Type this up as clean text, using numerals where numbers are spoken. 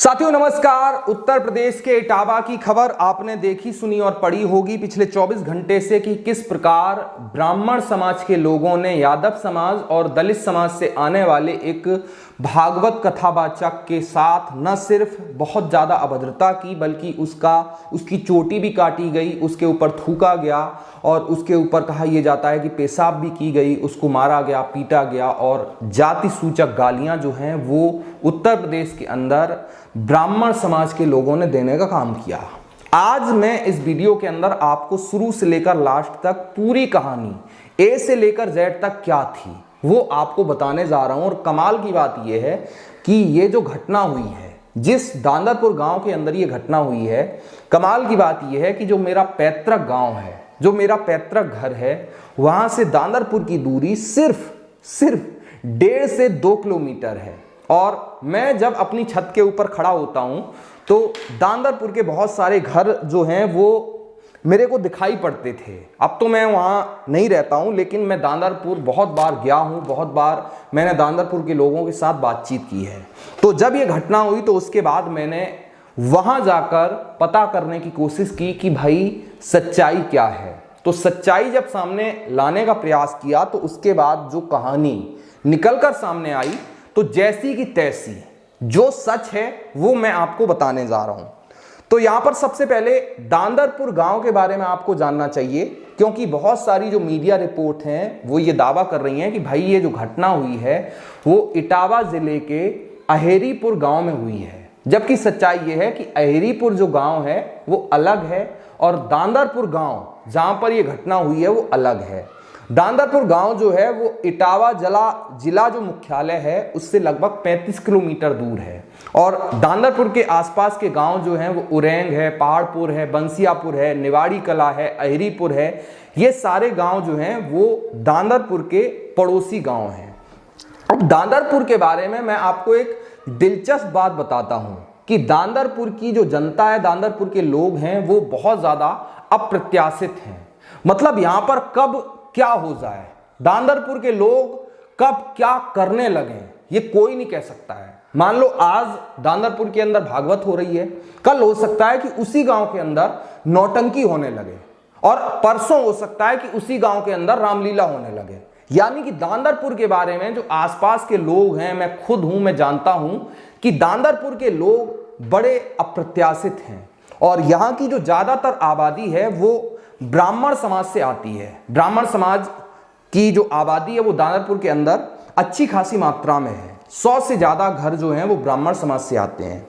साथियों नमस्कार। उत्तर प्रदेश के इटावा की खबर आपने देखी, सुनी और पढ़ी होगी पिछले 24 घंटे से कि किस प्रकार ब्राह्मण समाज के लोगों ने यादव समाज और दलित समाज से आने वाले एक भागवत कथावाचक के साथ न सिर्फ बहुत ज़्यादा अभद्रता की बल्कि उसकी चोटी भी काटी गई, उसके ऊपर थूका गया और उसके ऊपर कहा यह जाता है कि पेशाब भी की गई, उसको मारा गया, पीटा गया और जाति सूचक गालियां जो हैं वो उत्तर प्रदेश के अंदर ब्राह्मण समाज के लोगों ने देने का काम किया। आज मैं इस वीडियो के अंदर आपको शुरू से लेकर लास्ट तक पूरी कहानी ए से लेकर जेड तक क्या थी वो आपको बताने जा रहा हूं। और कमाल की बात यह है कि ये जो घटना हुई है, जिस दांदरपुर गांव के अंदर ये घटना हुई है, कमाल की बात यह है कि जो मेरा पैतृक गांव है, जो मेरा पैतृक घर है, वहां से दांदरपुर की दूरी सिर्फ 1.5 से 2 किलोमीटर है। और मैं जब अपनी छत के ऊपर खड़ा होता हूं तो दांदरपुर के बहुत सारे घर जो हैं वो मेरे को दिखाई पड़ते थे। अब तो मैं वहां नहीं रहता हूं, लेकिन मैं दांदरपुर बहुत बार गया हूं, बहुत बार मैंने दांदरपुर के लोगों के साथ बातचीत की है। तो जब ये घटना हुई तो उसके बाद मैंने वहां जाकर पता करने की कोशिश की कि भाई सच्चाई क्या है। तो सच्चाई जब सामने लाने का प्रयास किया तो उसके बाद जो कहानी निकलकर सामने आई तो जैसी की तैसी जो सच है वो मैं आपको बताने जा रहा हूं। तो यहां पर सबसे पहले दांदरपुर गांव के बारे में आपको जानना चाहिए, क्योंकि बहुत सारी जो मीडिया रिपोर्ट हैं वो ये दावा कर रही हैं कि भाई ये जो घटना हुई है वो इटावा जिले के अहेरीपुर गांव में हुई है, जबकि सच्चाई ये है कि अहेरीपुर जो गांव है वो अलग है और दांदरपुर गांव जहां पर यह घटना हुई है वो अलग है। दांदरपुर गांव जो है वो इटावा जिला जो मुख्यालय है उससे लगभग 35 किलोमीटर दूर है। और दांदरपुर के आसपास के गांव जो हैं वो उरैंग है, पहाड़पुर है, बंसियापुर है, निवाड़ी कला है, अहेरीपुर है। ये सारे गांव जो हैं वो दांदरपुर के पड़ोसी गांव हैं। अब दांदरपुर के बारे में मैं आपको एक दिलचस्प बात बताता हूं कि दांदरपुर की जो जनता है, दांदरपुर के लोग हैं वो बहुत ज्यादा अप्रत्याशित हैं। मतलब यहां पर कब क्या हो जाए, दांदरपुर के लोग कब क्या करने लगे ये कोई नहीं कह सकता है। मान लो आज दांदरपुर के अंदर भागवत हो रही है, कल हो सकता है कि उसी गांव के अंदर नौटंकी होने लगे और परसों हो सकता है कि उसी गांव के अंदर रामलीला होने लगे। यानी कि दांदरपुर के बारे में जो आसपास के लोग हैं, मैं खुद हूं, मैं जानता हूं कि दांदरपुर के लोग बड़े अप्रत्याशित हैं और यहां की जो ज्यादातर आबादी है वो ब्राह्मण समाज से आती है। ब्राह्मण समाज की जो आबादी है वो दांदरपुर के अंदर अच्छी खासी मात्रा में है। 100 से ज्यादा घर जो हैं वो ब्राह्मण समाज से आते हैं।